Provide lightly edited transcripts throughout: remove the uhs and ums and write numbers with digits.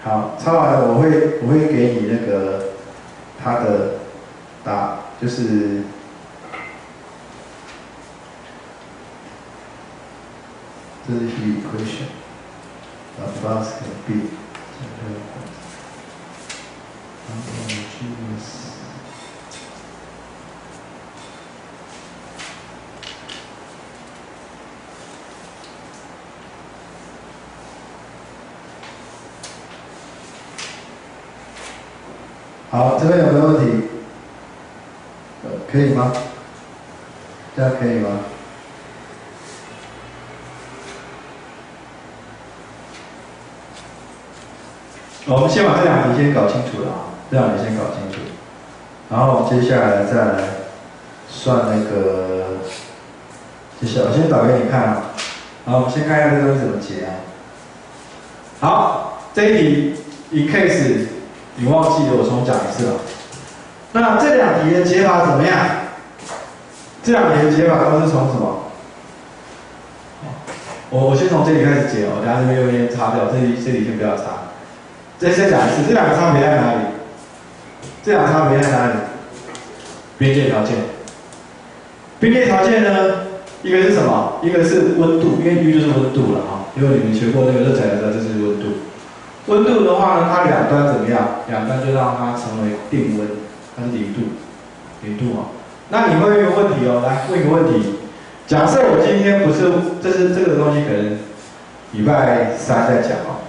好，抄完了我会给你那个它的就是这是 equation， plus 跟 b， 好，这边有没有问题？可以吗？这样可以吗？我们先把这两题先搞清楚了啊，这两题先搞清楚，然后接下来再来算那个，接下来我先导给你看啊，然后我们先看一下这东西怎么解啊。好，这一题 in case 你忘记了，我重讲一次了。那这两题的解法怎么样？这两题的解法都是从什么？我先从这里开始解哦，等下这边右边擦掉，这里先不要擦。再讲一次，这两个差别在哪里？这两个差别在哪里？边界条件。边界条件呢，一个是什么？一个是温度，因为 U 就是温度了啊。因为你们学过那个热材料，这是温度。温度的话呢，它两端怎么样？两端就让它成为定温，它是0度，0度啊。那你问一个问题哦，来问一个问题。假设我今天不是，这个东西可能礼拜3再讲哦。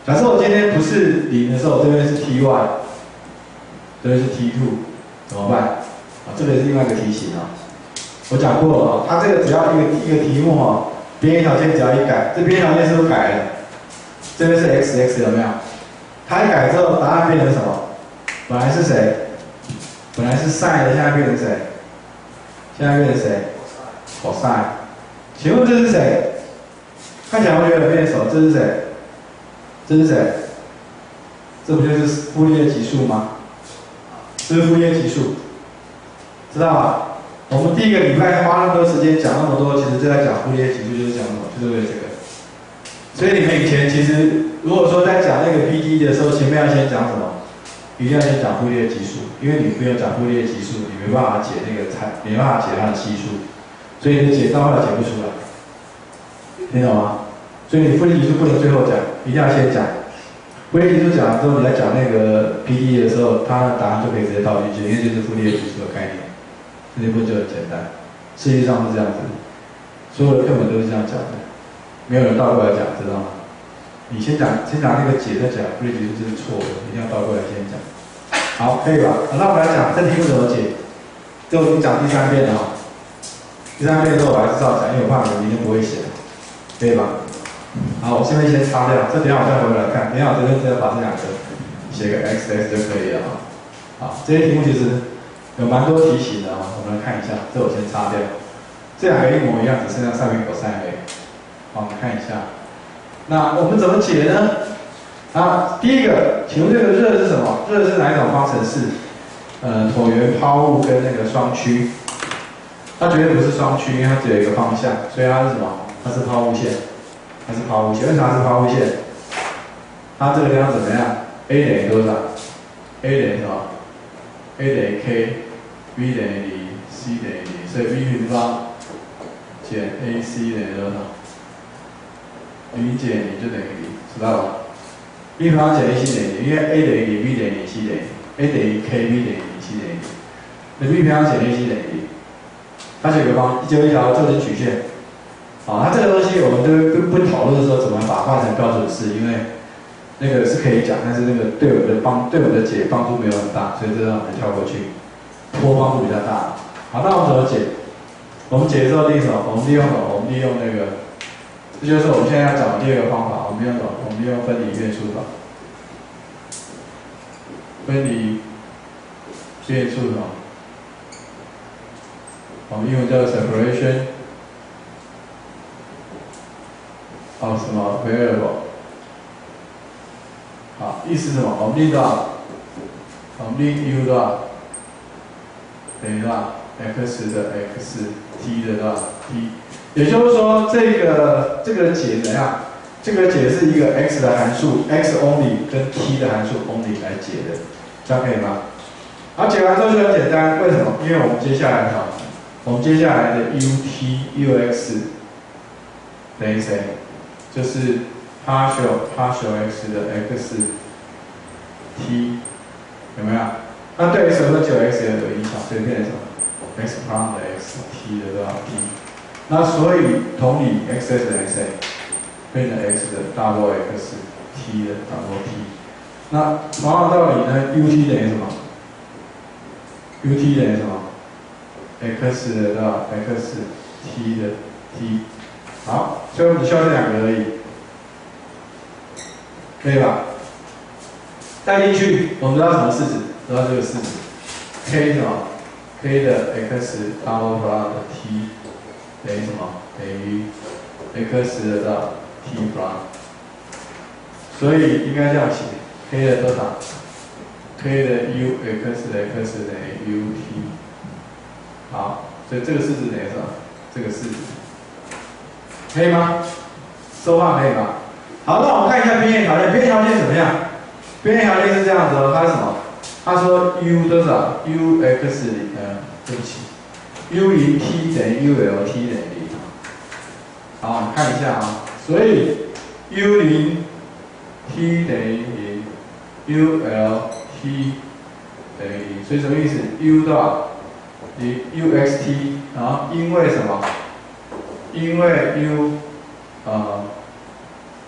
假设我今天不是0的时候，这边是 T1， 这边是 T2， 怎么办？啊，这个是另外一个题型啊。我讲过了啊，它这个只要一个题目啊，边界条件只要一改，这边界条件是不是改了？这边是 x 有没有？它一改之后，答案变成什么？本来是谁？本来是 sin 的，现在变成谁？现在变成谁 ？cos。请问这是谁？看起来会觉得很面熟，这是谁？这是谁？这不就是傅立叶级数吗？这是傅立叶级数，知道吧？我们第一个礼拜花那么多时间讲那么多，其实就在讲傅立叶级数，就是讲什么？就是为了这个。所以你们以前其实如果说在讲那个 PD 的时候，前面要先讲什么？一定要先讲傅立叶级数，因为你没有讲傅立叶级数，你没办法解那个没办法解它的系数，所以你解到后来解不出来，听懂吗？所以你傅立叶级数不能最后讲，一定要先讲。傅立叶级数讲完之后，你在讲那个 PD 的时候，它的答案就可以直接倒进去，因为这是傅立叶级数的概念。这部分就很简单，实际上是这样子，所有的课本都是这样讲的，没有人倒过来讲，知道吗？你先讲那个解，再讲傅立叶级数是错的，一定要倒过来先讲。好，可以吧？好，那我们来讲这题目怎么解。这我已经讲第3遍了哈。第3遍之后我还是照讲，因为我怕你们明天不会写，可以吧？好，我这边先擦掉，这等一下我再回来看。等一下我这边只要把这两个写个 x 就可以了哈。好，这些题目其实有蛮多题型的哈，我们来看一下。这我先擦掉，这两个一模一样，只剩下上面cos而已。好，我们看一下。那我们怎么解呢？啊，第一个，请问这个热是什么？热是哪一种方程式？椭圆抛物跟那个双曲，它绝对不是双曲，因为它只有一个方向，所以它是什么？它是抛物线，它是抛物线。为啥是抛物线？它这个地方怎么样 ？A 等于多少 ？A 等于什么 ？A 等于 k，b 等于0 ，c 等于0，所以 b 平方减 ac 等于多少？b 减0就等于0，知道吧？b 平方减 ac 等于0，因为 a 等于0 ，b 等于0 ，c 等于0 ，a 等于 k，b 等于0 ，c 等于0，那 b 平方减 ac 等于0，它就有一条这是曲线。好，它这个东西我们都不讨论说怎么把它换成标准式，因为那个是可以讲，但是那个对我们的解帮助没有很大，所以这让我们跳过去，坡帮助比较大。好，那我们怎么解？我们解的时候利用什么？我们利用什么？我们利用那个。这就是我们现在要讲的第2个方法，我们利用分离变数法。分离变数法，我们英文叫 separation of 什么 variable。好，意思是什么？我们令多少？我们令 u 多少？等于多少 ？x 的 x，t 的多少 t。也就是说，这个解怎样？这这个解是一个 x 的函数 x only 跟 t 的函数 only 来解的，这样可以吗？好，解完之后就很简单，为什么？因为我们接下来的 ux 等于谁？就是 partial x 的 x t 有没有？那对 x 和 9x 也有影响，所以变成什么 ？x prime 的 x t 的多少 t？ 那所以同理 xs 等于谁？变成 x 的 double x t 的 double t。那同样道理呢 ，ut 等于什么 ？ut 等于什么 ？x 的多少 x t 的 t。好，所以我们只需要这两个而已，可以吧？带进去，我们知道什么式子？知道这个式子 ，k 什么 ？k 的 x double prime 的 t 等于什么？等于 x 的多少 t prime。所以应该这样写 ，k 的多少 ？k 的 u x 的 x 等于 ut。好，所以这个式子等于什么？这个式子。可以吗？说话可以吗？好，那我们看一下边界条件。边界条件怎么样？边界条件是这样子哦，它是什么？他说 u 多少 ？u x 0，对不起 ，u 0 t 等于 u l t 等于0。好，我们看一下啊。所以 u 0 t 等于0 ，u l t 等于0，所以什么意思 ？u 多少？u x t， 然后因为什么？因为 u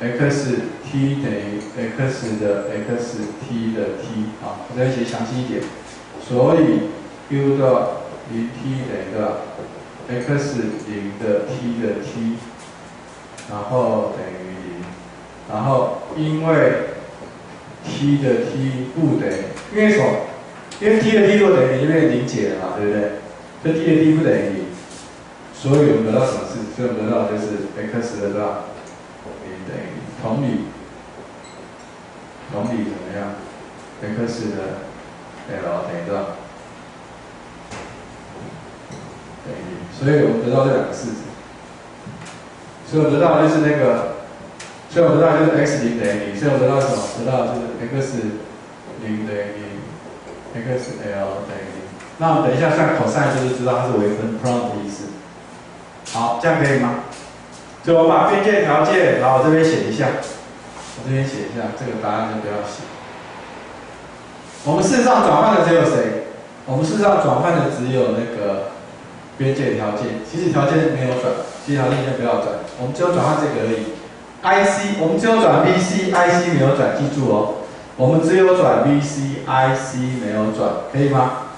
x t 等于 x 的 x t 的 t， 好，我再写详细一点。所以 u 的0 t 等于多少 ？x 0的 t 的 t， 然后等于0，然后因为 t 的 t 不等于，因为什么？因为 t 的 t 如果等于0就变0解了嘛，对不对？所以 t 的 t 不等于0。所以我们得到什么式？所以我们得到的就是 x 的多少？0等于0。同理怎么样 ？x 的 l 等于多少？等于0。所以我们得到这两个式子。所以我得到的就是那个，所以我得到的就是 x 0等于0。所以我得到什么？得到的就是 x 0等于0 ，x l 等于0。那我们等一下算 cos 就是知道它是微分 prime 的意思。好，这样可以吗？所以我把边界条件，然后我这边写一下，这个答案就不要写。我们事实上转换的只有谁？我们事实上转换的只有那个边界条件，起始条件没有转，起始条件先不要转，我们只有转换这个而已。IC 我们只有转 VC，IC 没有转，记住哦，我们只有转 VC，IC 没有转，可以吗？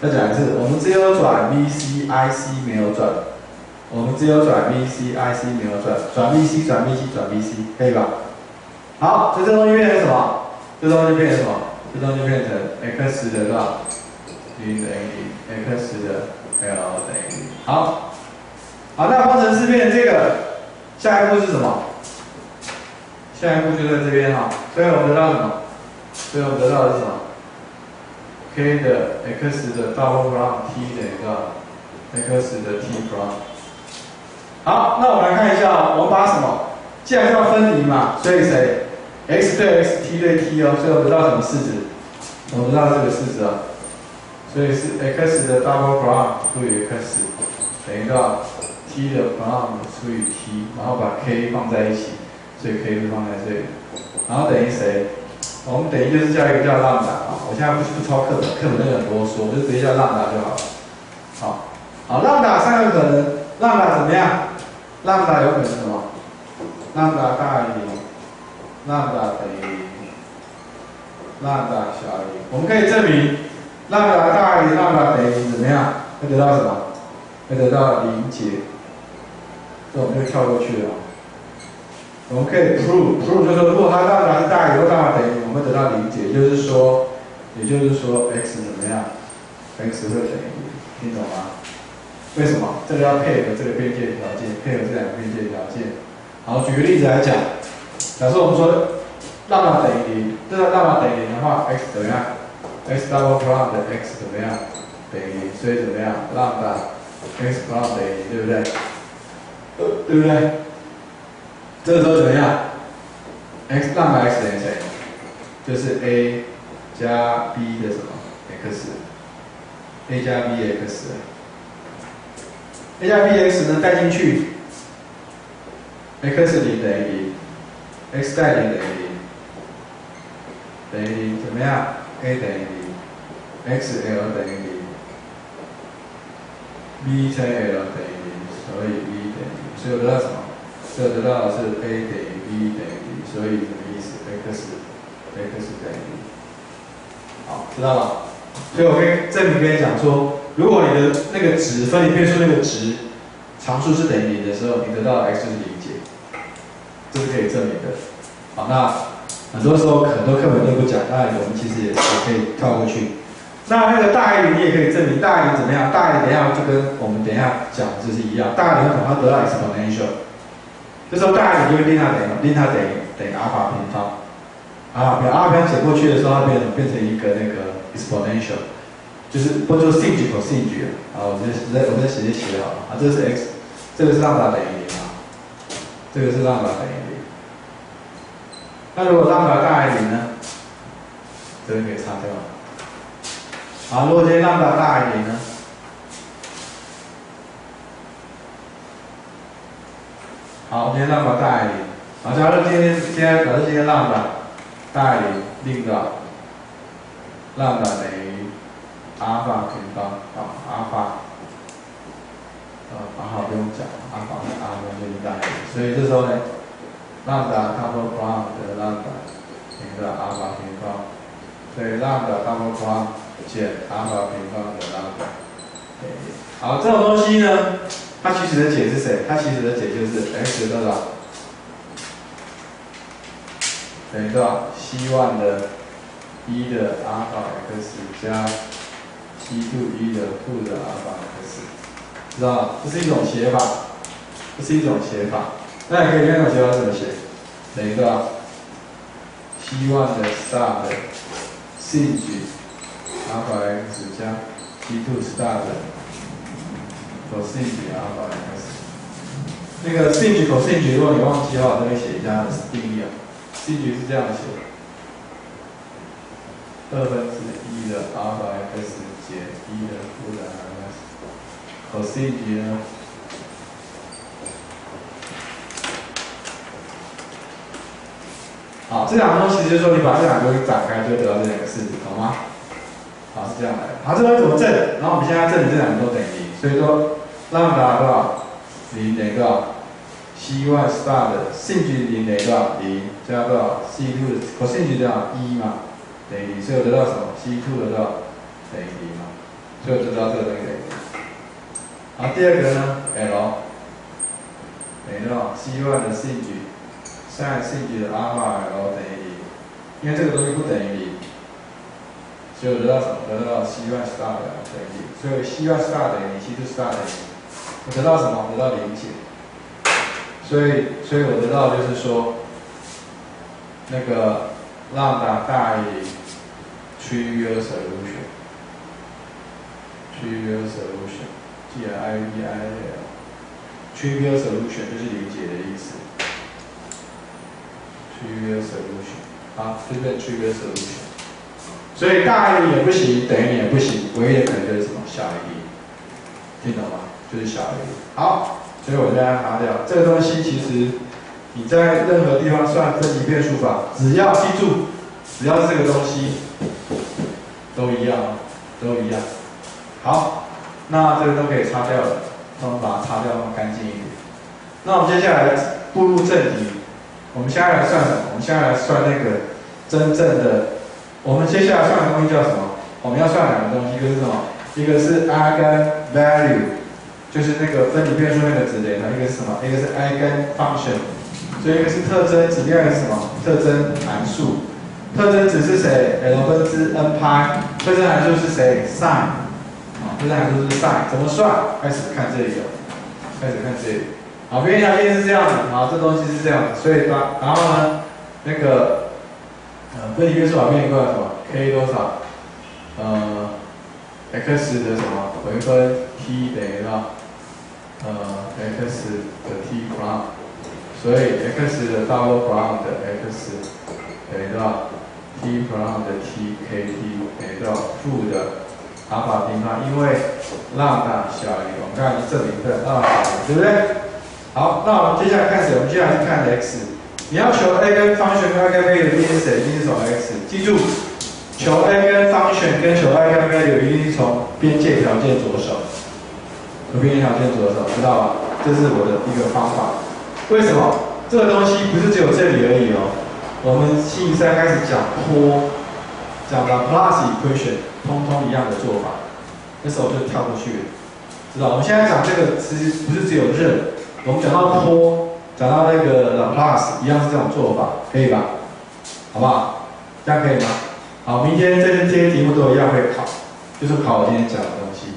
再讲一次，我们只有转 VC，IC 没有转。我们只有转 VC，IC 没有转 VC， 转 VC， 转 VC， 可以吧？好，所以这东西变成什么？这东西变成什么？这东西变成 x 的多少？0等于0 ，x 的 l 等于0。好，那方程式变成这个，下一步是什么？下一步就在这边哈。所以我们得到什么？所以我们得到的是什么 ？k 的 x 的 double prime t 等于多少 ？x 的 t prime。好，那我们来看一下，我们把什么？既然要分离嘛，所以谁 ？x 对 x， t 对 t 哦，所以我们得到什么式子？我们得到这个式子啊，所以是 x 的 double prime 除以 x 等于多少 ？t 的 prime 除以 t， 然后把 k 放在一起，所以 k 就放在这里，然后等于谁？我们等于就是叫一个叫浪达啊，我现在不抄课本，课本那个很啰嗦，我就直接叫浪达就好了。好，浪达三个可能，浪达怎么样？浪达有可能什么？浪达大于0，浪达等于0，浪达小于0。我们可以证明，浪达大于0，浪达等于0怎么样？会得到什么？会得到0解。这我们就跳过去了。我们可以 prove 就是说，如果它浪达是大于0，浪达等于0，我们会得到0解。也就是说 x 怎么样 ？x 会等于0，听懂吗？为什么？这个要配合这个边界条件，配合这两个边界条件。好，举个例子来讲，假设我们说浪达等于0，这个浪达等于0的话 ，x 怎么样 ？x double prime 的 x 怎么样？等于0，所以怎么样？浪达 x prime 等于0，对不对？对不对？这个时候怎么样 ？x 让把 x 等于谁？就是 a 加 b 的什么 x？a 加 b x。a 加 b x 呢带进去 ，x 0等于0 ，x 带0等于0，等于0，怎么样 ？a 等于0 ，x l 等于0 ，b 乘 l 等于0，所以 b 等于0，所以我得到什么？所以我得到的是 a 等于 b 等于0，所以什么意思 ？x 等于0。好，知道吧？所以我可以证明跟你讲说，如果你的那个值分离变数那个值常数是等于0的时候，你得到的 x 就是0解，这是可以证明的。好，那很多时候很多课本都不讲，那我们其实也可以跳过去。那个大于0，你也可以证明大于0怎么样？大于0等一下就跟我们等一下讲的就是一样，大于0等它得到 exponential， 这时候大于0就会令它等于阿尔法平方。阿尔法写过去的时候，它变成一个那个 exponential， 就是不就是 sin cos 啊？我直接写好了啊，这是 x， 这个是让它等于0啊，这个是让它等于0。那如果让它大于0呢？这个可以擦掉了。好，如果今天让它大于0呢？好，今天让它大于0。好，假如今天让它大于0，令到让它等于阿尔法平方，好，阿尔法不用讲，阿尔法就是大于0，所以这时候呢，让它 double prime 的让它等于阿尔法平方，所以让它 double prime 减阿尔法平方的让它等于0。好，这种东西呢，它其实的解是谁？它其实的解就是 x 多少？等于多少？希望的1的阿尔法 x 加西度1的负的阿尔法 x， 知道吗？这是一种写法，那你可以看这种写法怎么写？等于多少？希望的 star 的 sin 阿尔法 x 加西度 star 的 cos 阿尔法 x。那个 sin cos 如果你忘记的话，这边写一下定义啊。sin 是这样写，1/2的阿尔法 x 减1的负的 x，cos 呢？好，这两个东西就是说你把这两个东西展开，就会得到这两个式子，懂吗？好，是这样来的。好，这个怎么证？然后我们现在证明这两个都等于0，所以说让它多少？0等于多少？希望 star 的 sin 0等于多少？0加多少 ？c2 的 cos 多少？1嘛，等于0，所以我得到什么 ？c2 的多少？等于0嘛，所以我就知道这个东西等于0。好，第二个呢 ，l 等于多少？希望的 sin sin 的阿尔法 l 等于0，因为这个东西不等于0，所以我得到什么？得到希望 star 的等于0，所以希望 star 等于0，西2 star 等于0，我得到什么？得到0解。所以我得到的就是说，那个让它大于trivial solution， trivial solution 就是0解的意思。trivial solution， 好，这边 trivial solution。所以大于0也不行，等于0也不行，唯一的可能就是什么？小于0，听懂吗？就是小于0。好。所以我现在拿掉这个东西，其实你在任何地方算分离变数法，只要记住，只要是这个东西，都一样，都一样。好，那这个都可以擦掉了，那我们把它擦掉，弄干净一点。那我们接下来步入正题，我们现在来算什么？我们现在来算那个真正的，我们接下来算的东西叫什么？我们要算两个东西，一个是什么？一个是 eigenvalue。就是那个分离变数那个值点，一个是什么？一个是 eigen function， 所以一个是特征值，另外一个是什么？特征函数。特征值是谁 ？l 分之 n 派。特征函数是谁 ？sin。特征函数是 sin， 怎么算？开始看这里了，开始看这里。好，边条件是这样的，好，这东西是这样的，所以然后呢，那个分离变数法变过来什么 ？k 多少？x 的什么回分 t 等于到x 的 t prime，所以 x 的 double prime 的 x 等于多少 ？t prime 的 t kt 等于多少？负的阿尔法平方，因为浪大小于我们刚才已经证明对阿尔法，对不对？好，那我们接下来看谁？我们接下来是看 x。你要求 a 跟 function 跟 a 跟 value 一定是谁？一定是从 x。记住，求 a 跟 function 跟求 a 跟 value 一定是从边界条件着手。从边界条件着手，知道吧？这是我的一个方法。为什么？这个东西不是只有这里而已哦。我们星期三开始讲坡，讲到 plus equation， 通通一样的做法。那时候就跳过去了，知道？我们现在讲这个其实不是只有任，我们讲到坡，讲到那个 Laplace 一样是这种做法，可以吧？好不好？这样可以吗？好，明天这些题目都一样会考，就是考我今天讲的东西。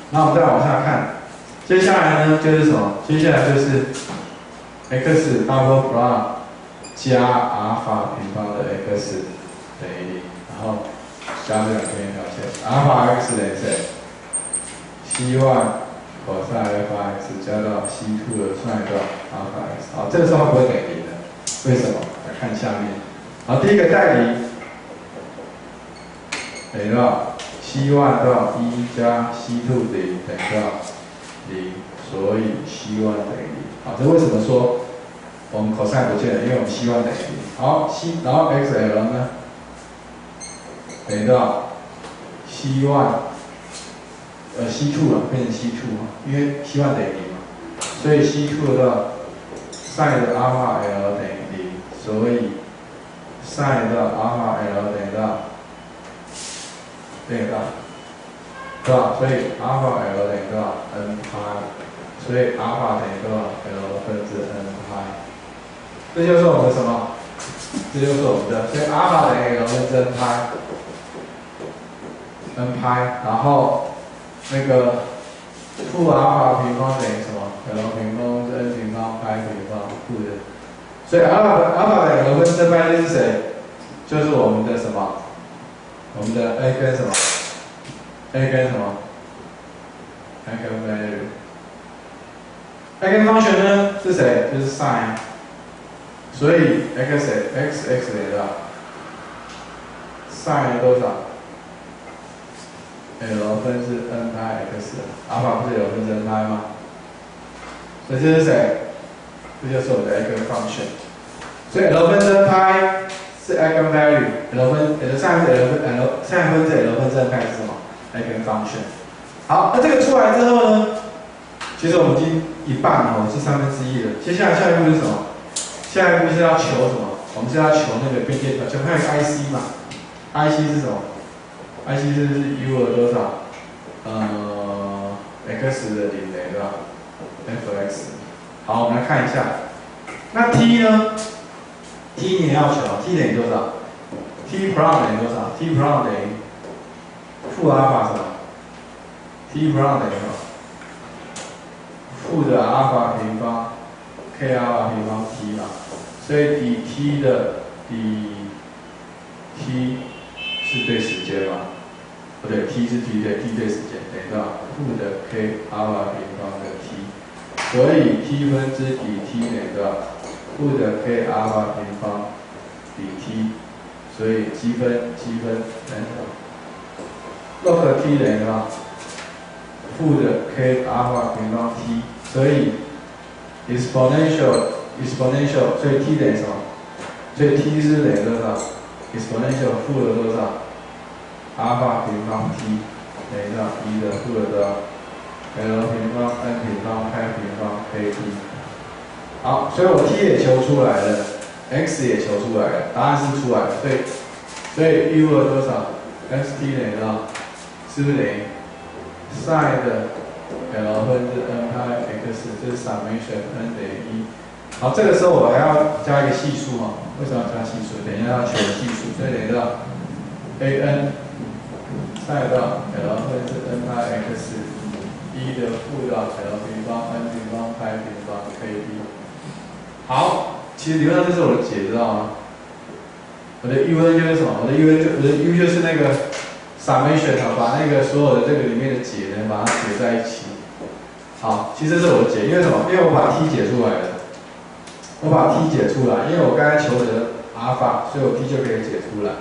那我们再往下看，接下来呢就是什么？接下来就是 x double prime 加阿尔法平方的 x 等于0，然后加这两边条线，阿尔法 x 等于谁？希望 cos 阿尔法 x 加到 c2 的 sin 到阿尔法 x。好，这个时候不会等于0的，为什么？来看下面。好，第一个代离等于到希望到1加 c2 等于到0，所以希望等于0。好，这为什么说我们 cos 不见了？因为我们希望等于0。好，然后 xl 呢等于到希望c2 了，变成 c2 因为希望等于0嘛，所以 c2 的 sin 的 alpha l 等于0，所以 sin 的 alpha l 等于到。对吧？对吧？所以阿尔法 l 等于多少 n 派，所以阿尔法等于多少 l 分之 n 派，这就是我们的什么？这就是我们的，所以阿尔法等于 l 分之 n 派，n 派，然后那个负阿尔法平方等于什么 ？l 平方是 n 平方派平方负的，所以阿尔法等于 l 分之 n 派就是谁？就是我们的什么？我们的 a 跟什么 ？a 跟什么 ？a 跟 value。a 跟 function 呢是谁？就是 sin。所以 x 等于多少 ？sin 多少 ？l 分之 n 派 x。阿尔法不是 l 分之 n 派吗？所以这是谁？这就是我的 a 跟 function。所以 l 分之 n 派。是 eigen value，l 分 l sin 是 sin 分之 l 分之 n 派是什么 ？eigen function。好，那这个出来之后呢，其实我们已经一半哦，是1/3了。接下来下一步是什么？下一步是要求什么？我们是要求那个边界条件，还有 IC 嘛 ？IC 是什么 ？IC 是 u 的多少？x 的0等于多少 ？f(x)。好，我们来看一下，那 t 呢？ t 你也要求 ，t 等于多少 ？t prime 等于多少 ？t prime 等于负阿尔法什么 ？t prime 等于什么？负的阿尔法平方 k 阿尔法平方 t 嘛，所以底 t 的底 t 是对时间嘛？不对 ，t 是 t 对 t 对时间，等于多少？负的 k 阿尔法平方的 t， 所以 t 分之底 t 等于多少？ 负的 k 阿尔法平方底 t， 所以积分等于什么 ？log t 等于多少？负的 k 阿尔法平方 t， 所以 exponential， 所以 t 等于什么？所以 t 是等于多少 ？exponential 负的多少？阿尔法平方 t 等于多少？1的负的多少 ？l 平方 n 平方派平方 kt。 好，所以我 t 也求出来了 ，x 也求出来了，答案是出来了。所以 u 的多少 ？xt 等于多少？是不是等于 sin 的 l 分之 n 派 x， 这是 summation n 等于1。好，这个时候我还要加一个系数哦。为什么要加系数？等一下要求系数，所以等于多少 ？an sin 到 l 分之 n 派 x， 1的负到 l 平方 n 平方派平方 kt。 好，其实理论上这是我的解，知道吗？我的 u_n 就是什么？我的 u 就是那个 summation 把那个所有的这个里面的解呢，把它解在一起。好，其实这是我的解，因为什么？因为我把 t 解出来了，我把 t 解出来，因为我刚才求的阿尔法，所以我 t 就可以解出来。